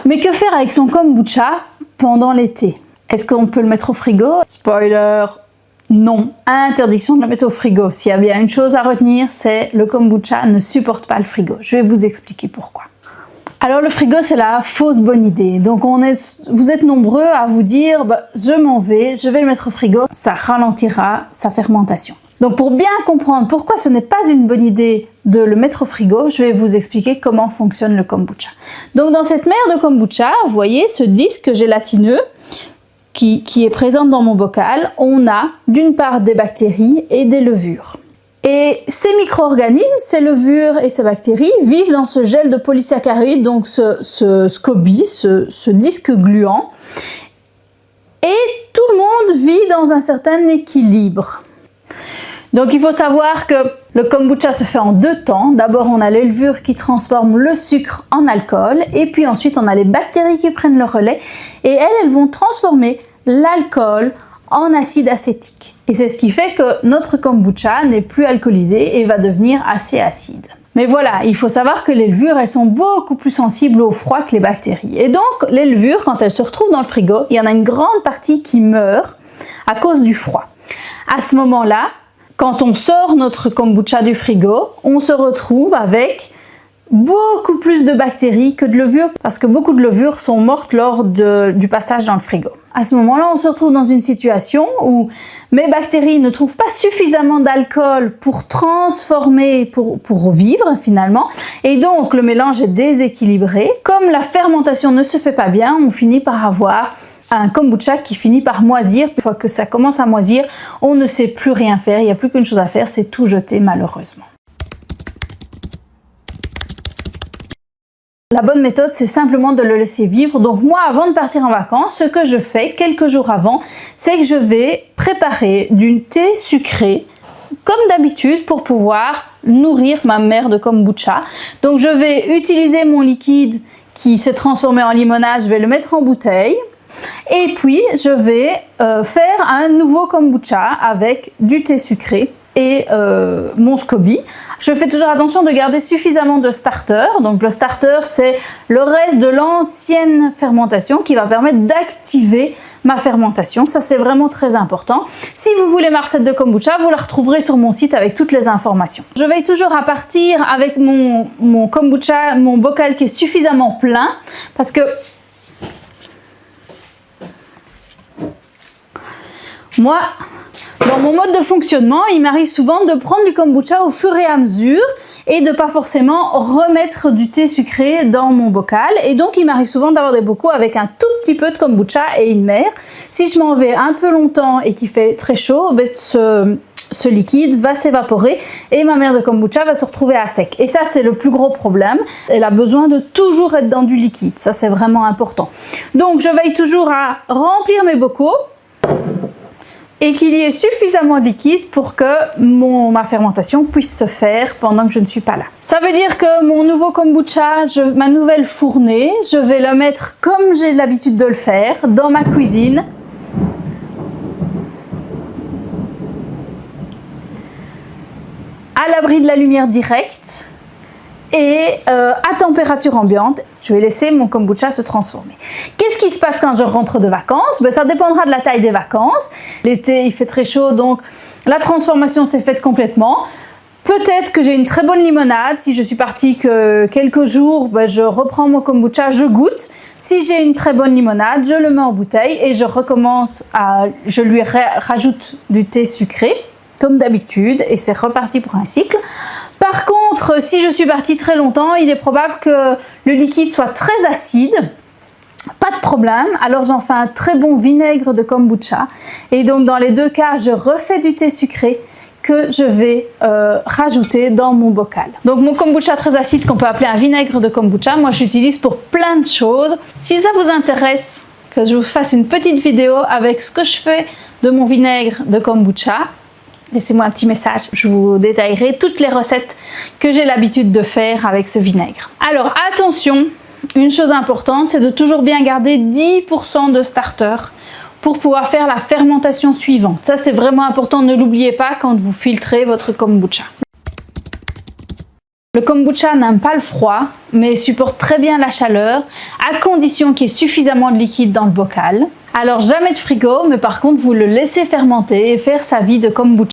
Mais que faire avec son kombucha pendant l'été? Est-ce qu'on peut le mettre au frigo? Spoiler, non. Interdiction de le mettre au frigo. S'il y a bien une chose à retenir, c'est le kombucha ne supporte pas le frigo. Je vais vous expliquer pourquoi. Alors le frigo, c'est la fausse bonne idée. Donc vous êtes nombreux à vous dire je m'en vais, je vais le mettre au frigo, ça ralentira sa fermentation. Donc pour bien comprendre pourquoi ce n'est pas une bonne idée de le mettre au frigo, je vais vous expliquer comment fonctionne le kombucha. Donc dans cette mer de kombucha, vous voyez ce disque gélatineux qui est présent dans mon bocal, on a d'une part des bactéries et des levures. Et ces micro-organismes, ces levures et ces bactéries vivent dans ce gel de polysaccharides, donc ce SCOBY, ce disque gluant. Et tout le monde vit dans un certain équilibre. Donc il faut savoir que le kombucha se fait en deux temps. D'abord on a les levures qui transforment le sucre en alcool et puis ensuite on a les bactéries qui prennent le relais et elles vont transformer l'alcool en acide acétique. Et c'est ce qui fait que notre kombucha n'est plus alcoolisé et va devenir assez acide. Mais voilà, il faut savoir que les levures, elles sont beaucoup plus sensibles au froid que les bactéries. Et donc les levures, quand elles se retrouvent dans le frigo, il y en a une grande partie qui meurt à cause du froid. À ce moment-là, quand on sort notre kombucha du frigo, on se retrouve avec beaucoup plus de bactéries que de levures parce que beaucoup de levures sont mortes lors du passage dans le frigo. À ce moment-là, on se retrouve dans une situation où mes bactéries ne trouvent pas suffisamment d'alcool pour transformer, pour vivre finalement, et donc le mélange est déséquilibré. Comme la fermentation ne se fait pas bien, on finit par avoir un kombucha qui finit par moisir. Une fois que ça commence à moisir, on ne sait plus rien faire, il n'y a plus qu'une chose à faire, c'est tout jeter malheureusement. La bonne méthode, c'est simplement de le laisser vivre. Donc moi, avant de partir en vacances, ce que je fais quelques jours avant, c'est que je vais préparer du thé sucré, comme d'habitude, pour pouvoir nourrir ma mer de kombucha. Donc je vais utiliser mon liquide qui s'est transformé en limonade, je vais le mettre en bouteille. Et puis, je vais faire un nouveau kombucha avec du thé sucré et mon SCOBY. Je fais toujours attention de garder suffisamment de starter. Donc le starter, c'est le reste de l'ancienne fermentation qui va permettre d'activer ma fermentation. Ça, c'est vraiment très important. Si vous voulez ma recette de kombucha, vous la retrouverez sur mon site avec toutes les informations. Je veille toujours à partir avec mon kombucha, mon bocal qui est suffisamment plein parce que moi, dans mon mode de fonctionnement, il m'arrive souvent de prendre du kombucha au fur et à mesure et de pas forcément remettre du thé sucré dans mon bocal. Et donc, il m'arrive souvent d'avoir des bocaux avec un tout petit peu de kombucha et une mer. Si je m'en vais un peu longtemps et qu'il fait très chaud, ce liquide va s'évaporer et ma mer de kombucha va se retrouver à sec. Et ça, c'est le plus gros problème. Elle a besoin de toujours être dans du liquide. Ça, c'est vraiment important. Donc, je veille toujours à remplir mes bocaux et qu'il y ait suffisamment de liquide pour que ma fermentation puisse se faire pendant que je ne suis pas là. Ça veut dire que mon nouveau kombucha, ma nouvelle fournée, je vais le mettre comme j'ai l'habitude de le faire, dans ma cuisine. À l'abri de la lumière directe et à température ambiante. Je vais laisser mon kombucha se transformer. Qu'est-ce qui se passe quand je rentre de vacances? Ça dépendra de la taille des vacances. L'été, il fait très chaud, donc la transformation s'est faite complètement. Peut-être que j'ai une très bonne limonade. Si je suis partie que quelques jours, je reprends mon kombucha, je goûte. Si j'ai une très bonne limonade, je le mets en bouteille et je lui rajoute du thé sucré, comme d'habitude, et c'est reparti pour un cycle. Par contre, si je suis partie très longtemps, il est probable que le liquide soit très acide. Pas de problème, alors j'en fais un très bon vinaigre de kombucha. Et donc dans les deux cas, je refais du thé sucré que je vais rajouter dans mon bocal. Donc mon kombucha très acide qu'on peut appeler un vinaigre de kombucha, moi j'utilise pour plein de choses. Si ça vous intéresse que je vous fasse une petite vidéo avec ce que je fais de mon vinaigre de kombucha, laissez-moi un petit message, je vous détaillerai toutes les recettes que j'ai l'habitude de faire avec ce vinaigre. Alors attention, une chose importante, c'est de toujours bien garder 10% de starter pour pouvoir faire la fermentation suivante. Ça, c'est vraiment important, ne l'oubliez pas quand vous filtrez votre kombucha. Le kombucha n'aime pas le froid, mais supporte très bien la chaleur, à condition qu'il y ait suffisamment de liquide dans le bocal. Alors jamais de frigo, mais par contre vous le laissez fermenter et faire sa vie de kombucha.